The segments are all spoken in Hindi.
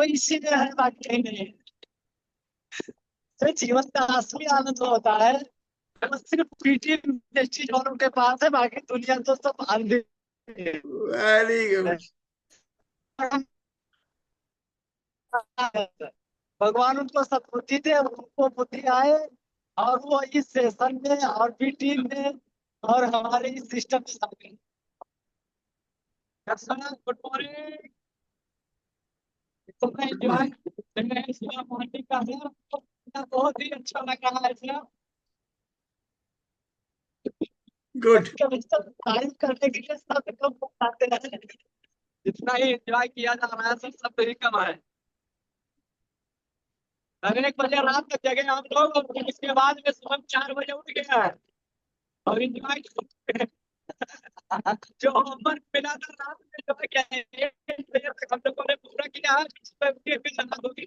वो इसी में है, बाकी कहीं नहीं है। तो जीवन का असली आनंद वो होता है, वो सिर्फ पीटी इंडस्ट्री वालों के पास है, बाकी दुनिया तो सब अंधे हैं। Very good. भगवान उनको सद्बुद्धि दे, उनको बुद्धि आए, और वो इस सेशन में और भी टीम में और हमारे इस सिस्टम में शामिल। Good morning. तो मैं एंजॉय मॉर्निंग का है, तो बहुत ही अच्छा लगा है सर। गुड। कभी तक टाइम करने के लिए सब कम बताते हैं, जितना ही एंजॉय किया जा रहा है सर, सब यही कम है। अगर 1 बजे रात तक जगे हम लोग, और इसके बाद में सुबह 4 बजे उठ गया है और एंजॉय जो होमवर्क मिला था रात में, जो क्या है 1 बजे तक हम लोगों ने पूरा किया है, सुबह उठ के फिर नहा धो के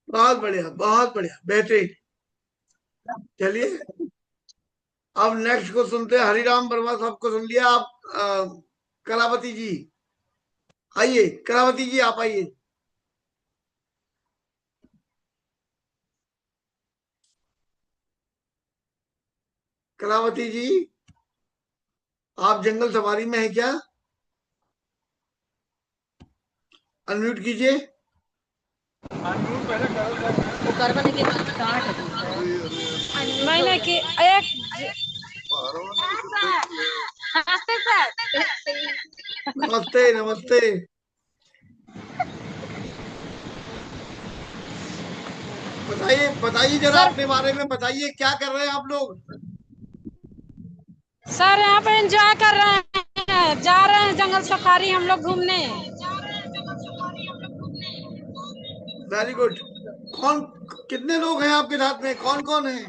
बहुत बढ़िया, बहुत बढ़िया, बेहतरीन। चलिए अब नेक्स्ट को सुनते हैं। हरिराम वर्मा साहब को सुन लिया आप। कलावती जी आइए, कलावती जी आप आइए। कलावती जी आप जंगल सफारी में है क्या? अनम्यूट कीजिए। मैंने कि एक नमस्ते सर। नमस्ते नमस्ते। बताइए बताइए जरा सर अपने बारे में बताइए, क्या कर रहे हैं आप लोग? सर यहाँ पे एंजॉय कर रहे हैं, जा रहे हैं जंगल सफारी हम लोग घूमने। Very good. कौन कितने लोग हैं आपके साथ में, कौन कौन है?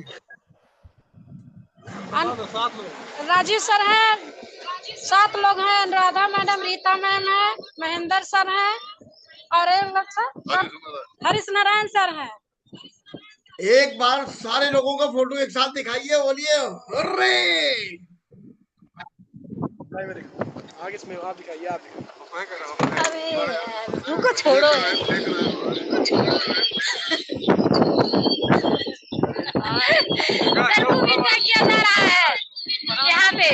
राजीव सर हैं, 7 लोग हैं, अनुराधा मैडम, रीता मैम है, महेंद्र सर हैं, और एक लोग सर हरीश नारायण सर हैं। एक बार सारे लोगों का फोटो एक साथ दिखाइए, बोलिए हर्रे। आगे इसमें आप दिखाइए, आप अरे रुको, छोड़ो सर, मूवी ट्रैक किया जा रहा है यहाँ पे।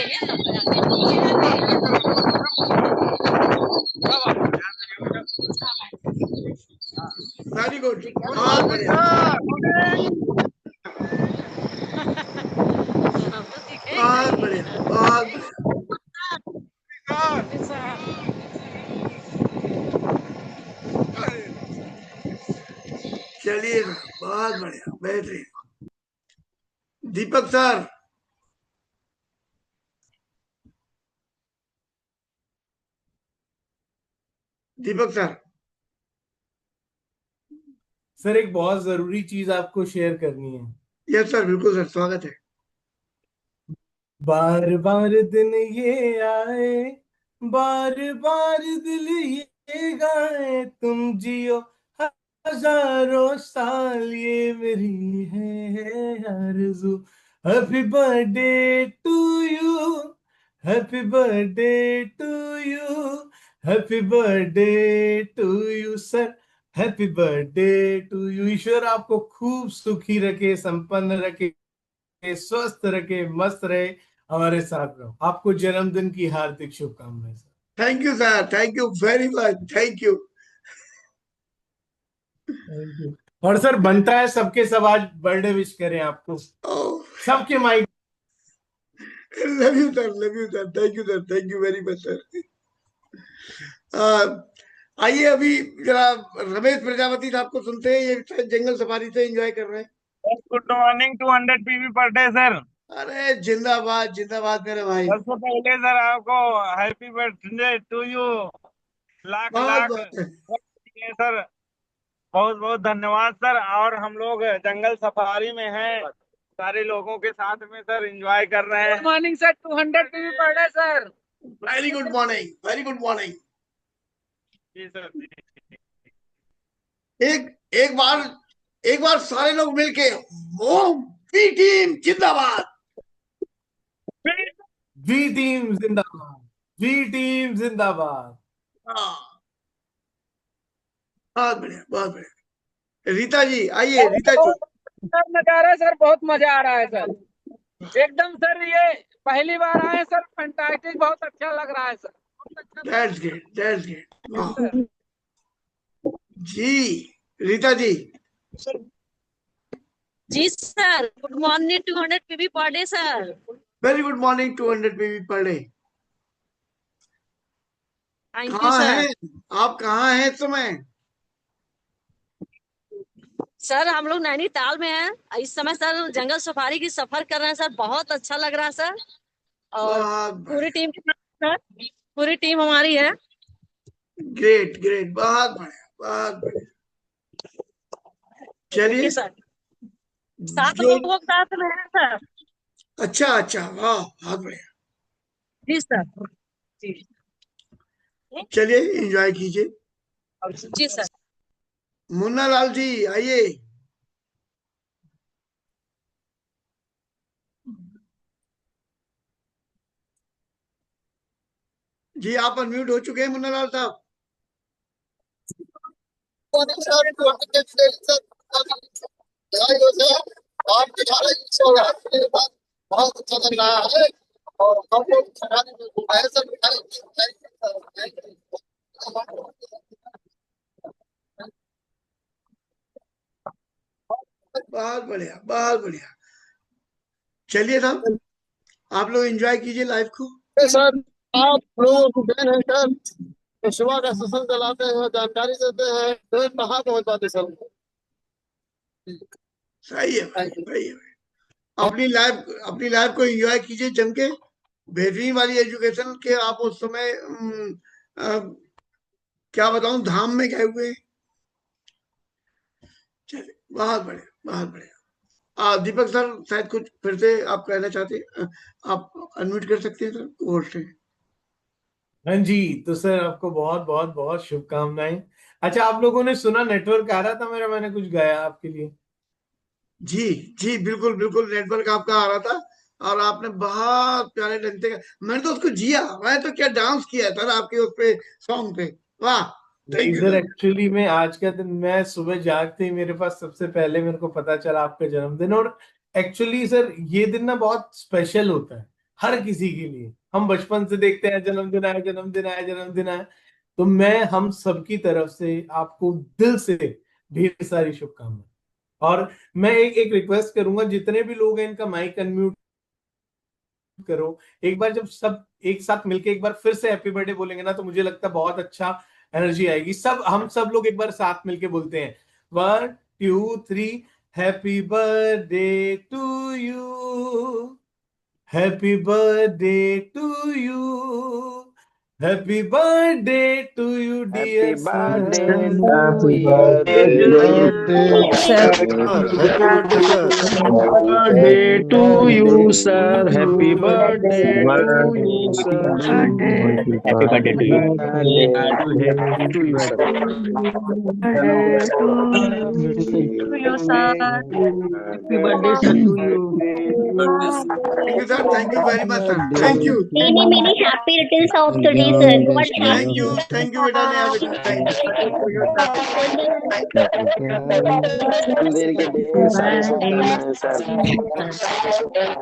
वेरी गुड, बहुत बढ़िया, बहुत बढ़िया, बहुत बढ़िया। चलिए बहुत बढ़िया, बेहतरीन। दीपक सर। दीपक सर। सर एक बहुत जरूरी चीज आपको शेयर करनी है। यस सर, बिल्कुल सर, स्वागत है। बार बार दिन ये आए, बार बार दिल ये गाए, तुम जियो हजारों साल, ये मेरी है आरज़ू। Happy birthday to you, happy birthday to you, happy birthday to you sir, happy birthday to you. ईश्वर आपको खूब सुखी रखे, संपन्न रखे, स्वस्थ रखे, मस्त रहे, हमारे साथ रहो। आपको जन्मदिन की हार्दिक शुभकामनाएं sir. Thank you sir, thank you very much, thank you. Thank you. और सर बनता है सबके सब आज बर्थडे विश करें आपको, सबके mic. Love you sir, love you sir, thank you sir, thank you very much sir. आइए अभी जरा रमेश प्रजापति साहब को सुनते हैं, ये जंगल सफारी से एंजॉय कर रहे हैं। Good morning, 200 PV per day sir. अरे जिंदाबाद जिंदाबाद मेरे भाई। सबसे पहले सर आपको happy birthday to you, lakh बहुत लाख बहुत सर, बहुत बहुत धन्यवाद सर। और हम लोग जंगल सफारी में हैं, सारे लोगों के साथ में सर एंजॉय कर रहे हैं। Good morning sir, 200 PV per day sir. Very good morning, very good morning. जी सर। एक बार सारे लोग मिलके ओम वी टीम जिंदाबाद। वी टीम जिंदाबाद, वी टीम जिंदाबाद। हाँ, बहुत बढ़िया, बहुत बढ़िया। रीता जी आइए, रीता जी। सर नजारा सर, बहुत मजा आ रहा है सर, एकदम सर। ये पहली बार आए सर, फैंटास्टिक, बहुत अच्छा लग रहा है सर, बहुत अच्छा लग दैट्स ग्रेट, दैट्स ग्रेट। रहा है सर। जी रीता जी। जी sir, good morning 200 PV per day sir. Very good morning, 200 PV per day. Thank you कहाँ सर। हैं आप, कहाँ हैं इस समय? सर हम लोग नैनीताल में हैं इस समय सर, जंगल सफारी की सफर कर रहे हैं सर, बहुत अच्छा लग रहा है सर। और बहुत पूरी बढ़िया, टीम के साथ सर, पूरी टीम हमारी है। ग्रेट ग्रेट, बहुत बढ़िया, बहुत बढ़िया। चलिए ओके सर, 7 जो, लोगों के साथ में है सर। अच्छा अच्छा, वाह, बहुत बढ़िया। जी सर। जी चलिए एंजॉय कीजिए। जी सर। मुन्ना लाल जी आइए। जी आप अनम्यूट हो चुके हैं मुन्ना लाल साहब। आप दिखा रहे हैं, बहुत अच्छा लग रहा है। और हम लोग खाने में घुमाए सब बहुत बढ़िया, बहुत बढ़िया। चलिए साहब, आप लोग एंजॉय कीजिए लाइफ को। सर, आप लोगों को देन है सर, तो सुबह का सेशन चलाते हैं, जानकारी देते हैं, तो कहाँ पहुँच पाते सर। सही है भाई, सही है भाई। अपनी लाइफ को एंजॉय कीजिए जम के। बेहतरीन वाली एजुकेशन के आप उस समय अ, क्या बताऊं, धाम में गए हुए हैं। चलिए बहुत बढ़िया, बहुत बढ़िया। दीपक सर शायद कुछ फिर से आप कहना चाहते हैं, आप अनम्यूट कर सकते हैं सर, ओर से। हाँ जी, तो सर आपको बहुत बहुत बहुत शुभकामनाएं। अच्छा, आप लोगों ने सुना नेटवर्क आ रहा था मेरा, मैंने कुछ गाया आपके लिए। जी जी, बिल्कुल बिल्कुल, नेटवर्क आपका आ रहा था और आपने बहुत प्यारे ढंग से, मैंने तो उसको जिया, मैं तो क्या डांस किया था आपके उस पे सॉन्ग पे। वाह, थैंक यू इधर सर। एक्चुअली में आज का दिन मैं सुबह जागते ही मेरे पास सबसे पहले मेरे को पता चला आपका जन्मदिन। और एक्चुअली सर ये दिन ना बहुत स्पेशल होता है हर किसी के लिए। हम बचपन से देखते हैं जन्मदिन आया, जन्मदिन आया, जन्मदिन आया। तो मैं हम सबकी तरफ से आपको दिल से ढेर सारी शुभकामनाएं। और मैं एक रिक्वेस्ट करूंगा, जितने भी लोग हैं इनका माइक अनम्यूट करो। एक बार जब सब एक साथ मिलके एक बार फिर से हैप्पी बर्थडे बोलेंगे ना, तो मुझे लगता है बहुत अच्छा एनर्जी आएगी। सब हम सब लोग एक बार साथ मिलके बोलते हैं, 1 2 3। Happy birthday to you, happy birthday to you, happy birthday to you happy dear birthday sir. To Happy you birthday dear to Sir, Happy birthday, sir. happy birthday to you, sir. Happy birthday to you, sir. Happy birthday to you. Happy to you, sir. birthday to To you sir. happy birthday sir to you. Thank you sir, thank you very much sir, thank you, Many, many happy returns of the day, sir. God thank you बेटा, नेहा बेटा, थैंक जन्मदिन के ढेर सारी शुभकामनाएं सर।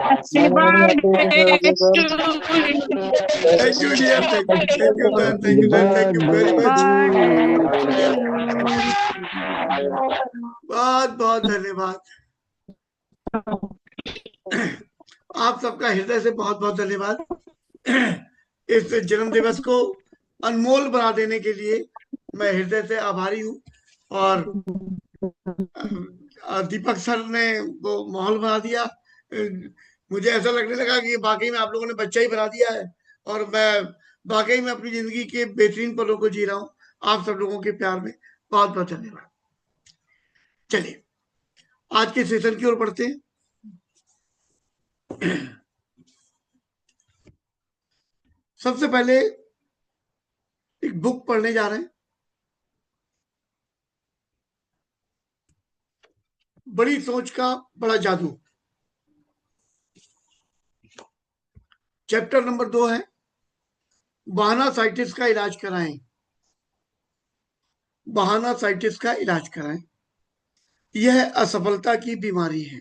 Happy birthday to you. You dear, thank you sir, thank you sir, thank you very Happy much. birthday to you. बहुत बहुत धन्यवाद। आप सबका हृदय से बहुत बहुत धन्यवाद। इस जन्म दिवस को अनमोल बना देने के लिए मैं हृदय से आभारी हूँ। और दीपक सर ने वो माहौल बना दिया। मुझे ऐसा लगने लगा कि वाकई में आप लोगों ने बच्चा ही बना दिया है और मैं वाकई में अपनी जिंदगी के बेहतरीन पलों को जी रहा हूँ आप सब लोगों के प्यार में। बहुत बहुत धन्यवाद। चलिए आज के सेशन की ओर बढ़ते हैं। सबसे पहले एक बुक पढ़ने जा रहे हैं, बड़ी सोच का बड़ा जादू। चैप्टर नंबर 2 है, बहाना साइटिस का इलाज कराएं। बहाना साइटिस का इलाज कराएं। यह असफलता की बीमारी है।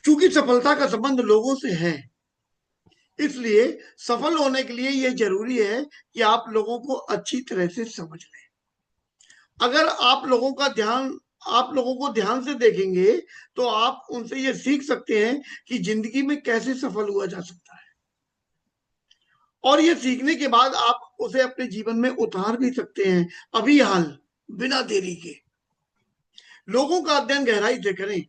चूंकि सफलता का संबंध लोगों से है, इसलिए सफल होने के लिए यह जरूरी है कि आप लोगों को अच्छी तरह से समझ लें। अगर आप लोगों को ध्यान से देखेंगे तो आप उनसे ये सीख सकते हैं कि जिंदगी में कैसे सफल हुआ जा सकता है, और ये सीखने के बाद आप उसे अपने जीवन में उतार भी सकते हैं, अभी हाल, बिना देरी के। लोगों का अध्ययन गहराई से करें,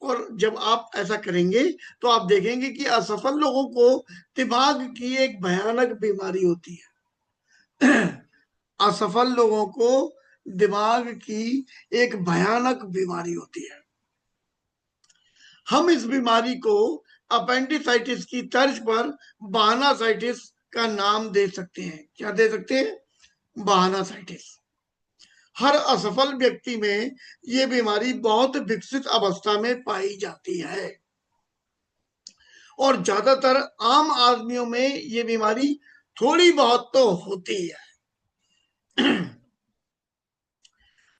और जब आप ऐसा करेंगे तो आप देखेंगे कि असफल लोगों को दिमाग की एक भयानक बीमारी होती है। असफल लोगों को दिमाग की एक भयानक बीमारी होती है। हम इस बीमारी को अपेंडिसाइटिस की तर्ज पर बहानासाइटिस का नाम दे सकते हैं। क्या दे सकते हैं? बहानासाइटिस। हर असफल व्यक्ति में ये बीमारी बहुत विकसित अवस्था में पाई जाती है, और ज्यादातर आम आदमियों में ये बीमारी थोड़ी बहुत तो होती है।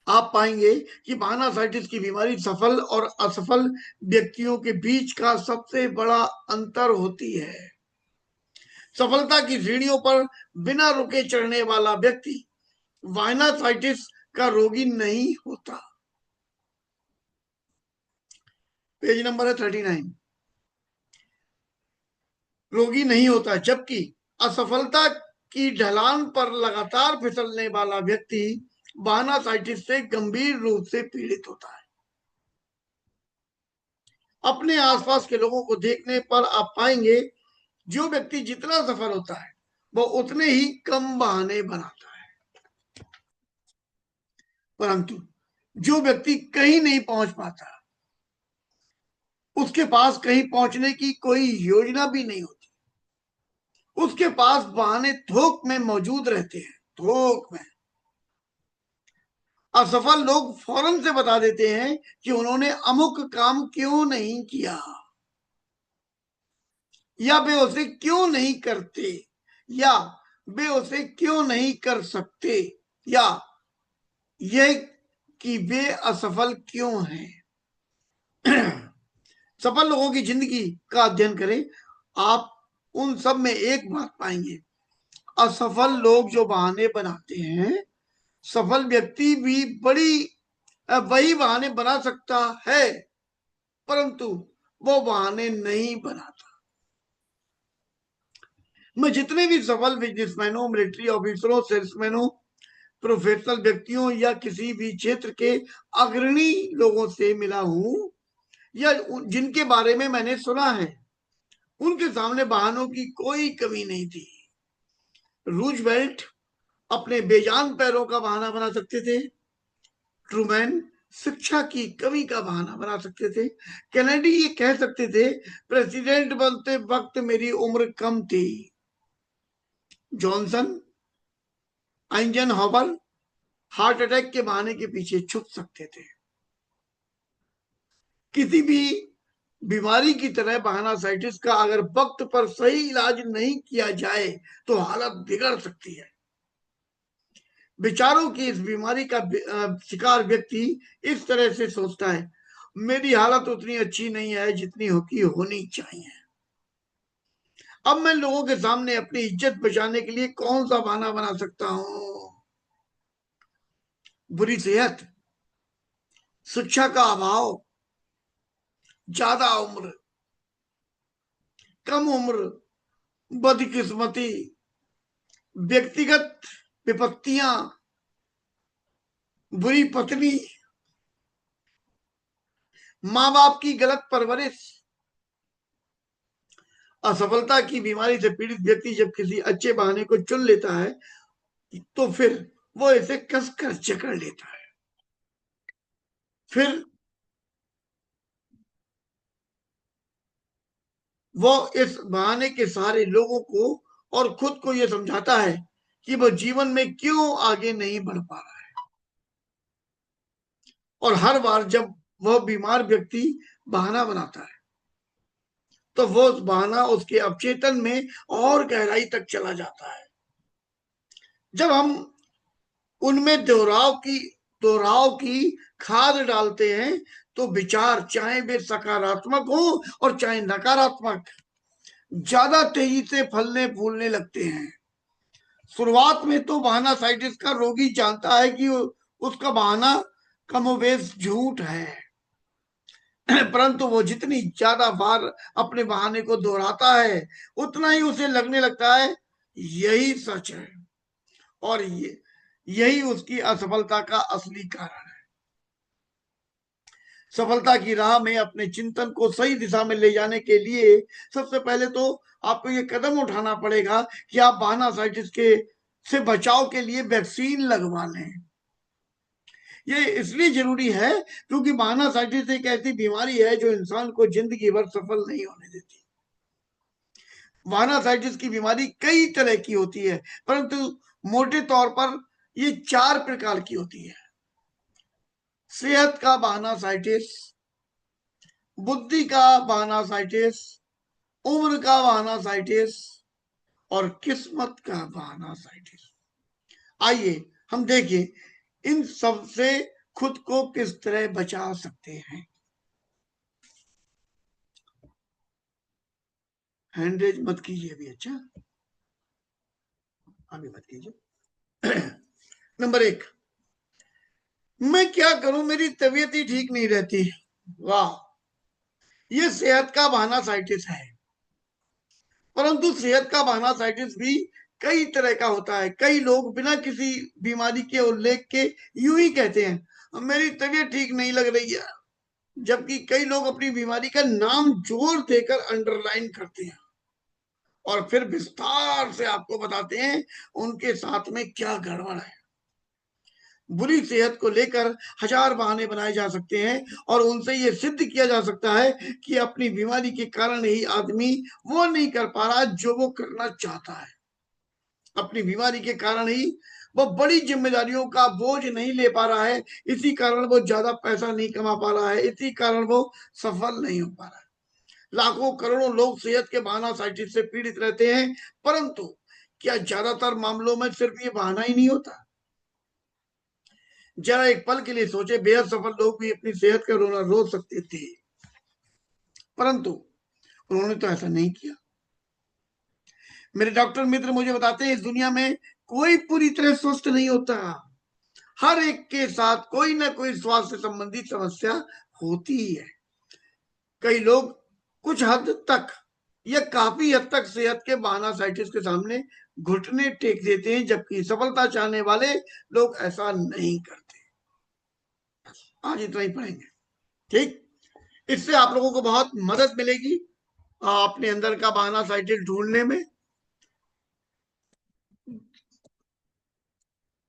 आप पाएंगे कि बहानासाइटिस की बीमारी सफल और असफल व्यक्तियों के बीच का सबसे बड़ा अंतर होती है। सफलता की सीढ़ियों पर बिना रुके चढ़ने वाला व्यक्ति बहानासाइटिस का रोगी नहीं होता। पेज नंबर है 39। रोगी नहीं होता, जबकि असफलता की ढलान पर लगातार फिसलने वाला व्यक्ति बहानासाइटिस से गंभीर रूप से पीड़ित होता है। अपने आसपास के लोगों को देखने पर आप पाएंगे जो व्यक्ति जितना सफल होता है वो उतने ही कम बहाने बनाता है, परंतु जो व्यक्ति कहीं नहीं पहुंच पाता, उसके पास कहीं पहुंचने की कोई योजना भी नहीं होती, उसके पास बहाने थोक में मौजूद रहते हैं, थोक में। असफल लोग फौरन से बता देते हैं कि उन्होंने अमुक काम क्यों नहीं किया, या वे उसे क्यों नहीं करते, या वे उसे क्यों नहीं कर सकते, या यह कि वे असफल क्यों हैं। सफल लोगों की जिंदगी का अध्ययन करें, आप उन सब में एक बात पाएंगे। असफल लोग जो बहाने बनाते हैं, सफल व्यक्ति भी वही बहाने बना सकता है, परंतु वो बहाने नहीं बनाता। मैं जितने भी सफल बिजनेसमैनों, मिलिट्री ऑफिसरों, सेल्समैनों, प्रोफेशनल व्यक्तियों या किसी भी क्षेत्र के अग्रणी लोगों से मिला हूं या जिनके बारे में मैंने सुना है, उनके सामने बहानों की कोई कमी नहीं थी। रूजवेल्ट अपने बेजान पैरों का बहाना बना सकते थे, ट्रूमैन शिक्षा की कमी का बहाना बना सकते थे, कैनेडी ये कह सकते थे प्रेसिडेंट बनते वक्त मेरी उम्र कम थी, जॉनसन, आइंजनहॉवर हार्ट अटैक के बहाने के पीछे छुप सकते थे। किसी भी बीमारी की तरह बहानासाइटिस का अगर वक्त पर सही इलाज नहीं किया जाए तो हालत बिगड़ सकती है। विचारों की इस बीमारी का शिकार व्यक्ति इस तरह से सोचता है, मेरी हालत उतनी अच्छी नहीं है जितनी होनी चाहिए। अब मैं लोगों के सामने अपनी इज्जत बचाने के लिए कौन सा बहाना बना सकता हूं? बुरी सेहत, शिक्षा का अभाव, ज्यादा उम्र, कम उम्र, बदकिस्मती, व्यक्तिगत विपत्तियां, बुरी पत्नी, माँ बाप की गलत परवरिश। असफलता की बीमारी से पीड़ित व्यक्ति जब किसी अच्छे बहाने को चुन लेता है तो फिर वो इसे कसकर जकड़ लेता है। फिर वो इस बहाने के सहारे लोगों को और खुद को यह समझाता है कि वो जीवन में क्यों आगे नहीं बढ़ पा रहा है। और हर बार जब वह बीमार व्यक्ति बहाना बनाता है तो वो बहाना उसके अवचेतन में और गहराई तक चला जाता है, जब हम उनमें दोहराव की खाद डालते हैं तो विचार चाहे वे सकारात्मक हो और चाहे नकारात्मक ज्यादा तेजी से फलने फूलने लगते हैं। शुरुआत में तो बहानासाइटिस का रोगी जानता है कि उसका बहाना कमोबेश झूठ है, परंतु वो जितनी ज्यादा बार अपने बहाने को दोहराता है उतना ही उसे लगने लगता है यही सच है और यही उसकी असफलता का असली कारण है। सफलता की राह में अपने चिंतन को सही दिशा में ले जाने के लिए सबसे पहले तो आपको ये कदम उठाना पड़ेगा कि आप बहानासाइटिस के से बचाव के लिए वैक्सीन लगवा लें। ये इसलिए जरूरी है क्योंकि बहानासाइटिस एक ऐसी बीमारी है जो इंसान को जिंदगी भर सफल नहीं होने देती। बहानासाइटिस की बीमारी कई तरह की होती है, परंतु मोटे तौर पर ये 4 प्रकार की होती है। सेहत का बहानासाइटिस, बुद्धि का बहानासाइटिस, उम्र का बहानासाइटिस और किस्मत का बहानासाइटिस। आइए हम देखें इन सब से खुद को किस तरह बचा सकते हैं। हैंड रेज मत कीजिए अभी, अच्छा अभी मत कीजिए। नंबर 1, मैं क्या करूं, मेरी तबीयत ही ठीक नहीं रहती। वाह, ये सेहत का बहानासाइटिस है। परंतु सेहत का बहानासाइटिस भी कई तरह का होता है। कई लोग बिना किसी बीमारी के उल्लेख के यूं ही कहते हैं मेरी तबीयत ठीक नहीं लग रही है, जबकि कई लोग अपनी बीमारी का नाम जोर देकर अंडरलाइन करते हैं और फिर विस्तार से आपको बताते हैं उनके साथ में क्या गड़बड़ है। बुरी सेहत को लेकर हजार बहाने बनाए जा सकते हैं और उनसे ये सिद्ध किया जा सकता है कि अपनी बीमारी के कारण ही आदमी वो नहीं कर पा रहा जो वो करना चाहता है। अपनी बीमारी के कारण ही वो बड़ी जिम्मेदारियों का बोझ नहीं ले पा रहा है, इसी कारण वो ज्यादा पैसा नहीं कमा पा रहा है, इसी कारण वो सफल नहीं हो पा रहा है। लाखों करोड़ों लोग सेहत के बहानासाइटिस से पीड़ित रहते हैं, परंतु क्या ज्यादातर मामलों में सिर्फ ये बहाना ही नहीं होता? जरा एक पल के लिए सोचे, बेहद सफल लोग भी अपनी सेहत का रोना रो सकते थे, परंतु उन्होंने तो ऐसा नहीं किया। मेरे डॉक्टर मित्र मुझे बताते हैं इस दुनिया में कोई पूरी तरह स्वस्थ नहीं होता। हर एक के साथ कोई ना कोई स्वास्थ्य संबंधी समस्या होती ही है। कई लोग कुछ हद तक या काफी हद तक सेहत के बहानासाइटिस के सामने घुटने टेक देते हैं, जबकि सफलता चाहने वाले लोग ऐसा नहीं करते। आज इतना ही पढ़ेंगे, ठीक? इससे आप लोगों को बहुत मदद मिलेगी अपने अंदर का बहानासाइटिस ढूंढने में।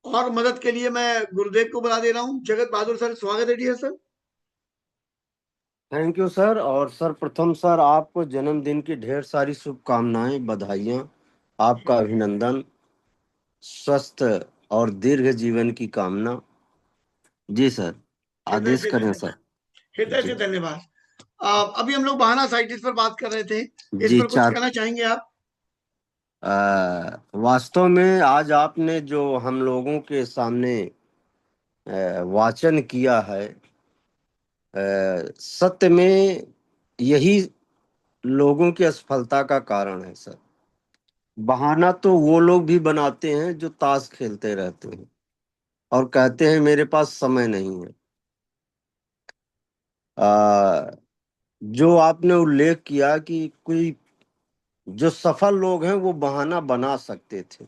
और मदद के लिए मैं गुरुदेव को बुला दे रहा हूं। जगत बहादुर सर, स्वागत है dear sir. Thank you sir. और सर्वप्रथम सर आपको जन्मदिन की ढेर सारी शुभकामनाएं, बधाइयां, आपका अभिनंदन, स्वस्थ और दीर्घ जीवन की कामना। जी सर, आदेश करें सर। हृदय से धन्यवाद। अभी हम लोग बहानासाइटिस पर बात कर रहे थे, इस जी, पर कुछ कहना चाहेंगे आप? वास्तव में आज आपने जो हम लोगों के सामने वाचन किया है, सत्य में यही लोगों की असफलता का कारण है सर। बहाना तो वो लोग भी बनाते हैं जो ताश खेलते रहते हैं और कहते हैं मेरे पास समय नहीं है। जो आपने उल्लेख किया कि कोई जो सफल लोग हैं वो बहाना बना सकते थे,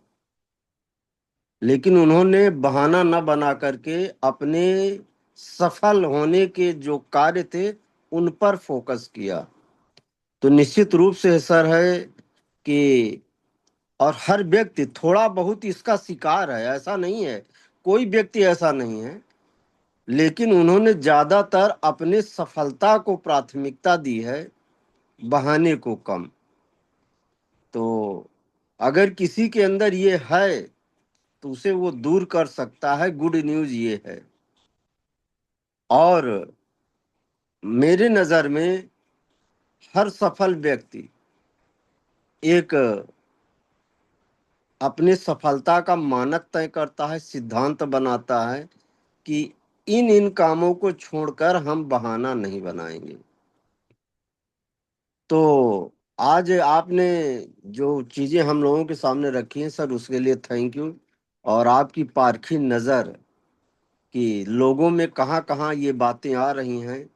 लेकिन उन्होंने बहाना न बना करके अपने सफल होने के जो कार्य थे उन पर फोकस किया। तो निश्चित रूप से सर है कि और हर व्यक्ति थोड़ा बहुत इसका शिकार है, ऐसा नहीं है, कोई व्यक्ति ऐसा नहीं है, लेकिन उन्होंने ज्यादातर अपने सफलता को प्राथमिकता दी है, बहाने को कम। तो अगर किसी के अंदर ये है तो उसे वो दूर कर सकता है। गुड न्यूज ये है। और मेरे नजर में हर सफल व्यक्ति एक अपने सफलता का मानक तय करता है, सिद्धांत बनाता है कि इन कामों को छोड़कर हम बहाना नहीं बनाएंगे। तो आज आपने जो चीजें हम लोगों के सामने रखी हैं सर, उसके लिए थैंक यू। और आपकी पारखी नजर कि लोगों में कहाँ कहाँ ये बातें आ रही हैं,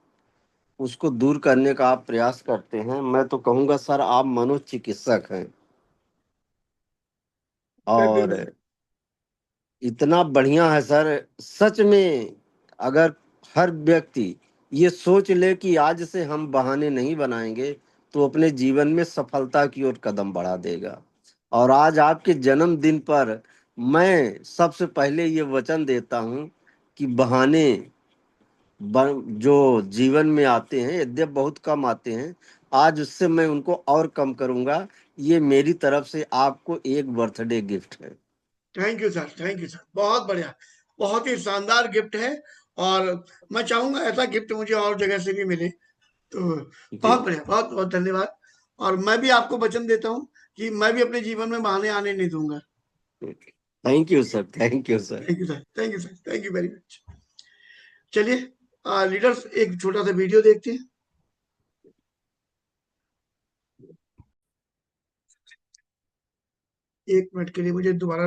उसको दूर करने का आप प्रयास करते हैं। मैं तो कहूँगा सर, आप मनोचिकित्सक हैं और इतना बढ़िया है सर। सच में अगर हर व्यक्ति ये सोच ले कि आज से हम बहाने नहीं बनाएंगे, तो अपने जीवन में सफलता की ओर कदम बढ़ा देगा। और आज आपके जन्मदिन पर मैं सबसे पहले ये वचन देता हूं कि बहाने जो जीवन में आते हैं, यद्यप बहुत कम आते हैं, आज उससे मैं उनको और कम करूंगा। ये मेरी तरफ से आपको एक बर्थडे गिफ्ट है। Thank you sir, thank you sir, बहुत बढ़िया, बहुत ही शानदार गिफ्ट है। और मैं चाहूंगा ऐसा गिफ्ट मुझे और जगह से भी मिले। तो बहुत बढ़िया, बहुत बहुत धन्यवाद। और मैं भी आपको वचन देता हूँ कि मैं भी अपने जीवन में बहाने आने नहीं दूंगा। Thank you sir, thank you sir, thank you sir, thank you sir, thank you very much. चलिए लीडर्स, एक छोटा सा वीडियो देखते हैं। 1 मिनट के लिए मुझे दोबारा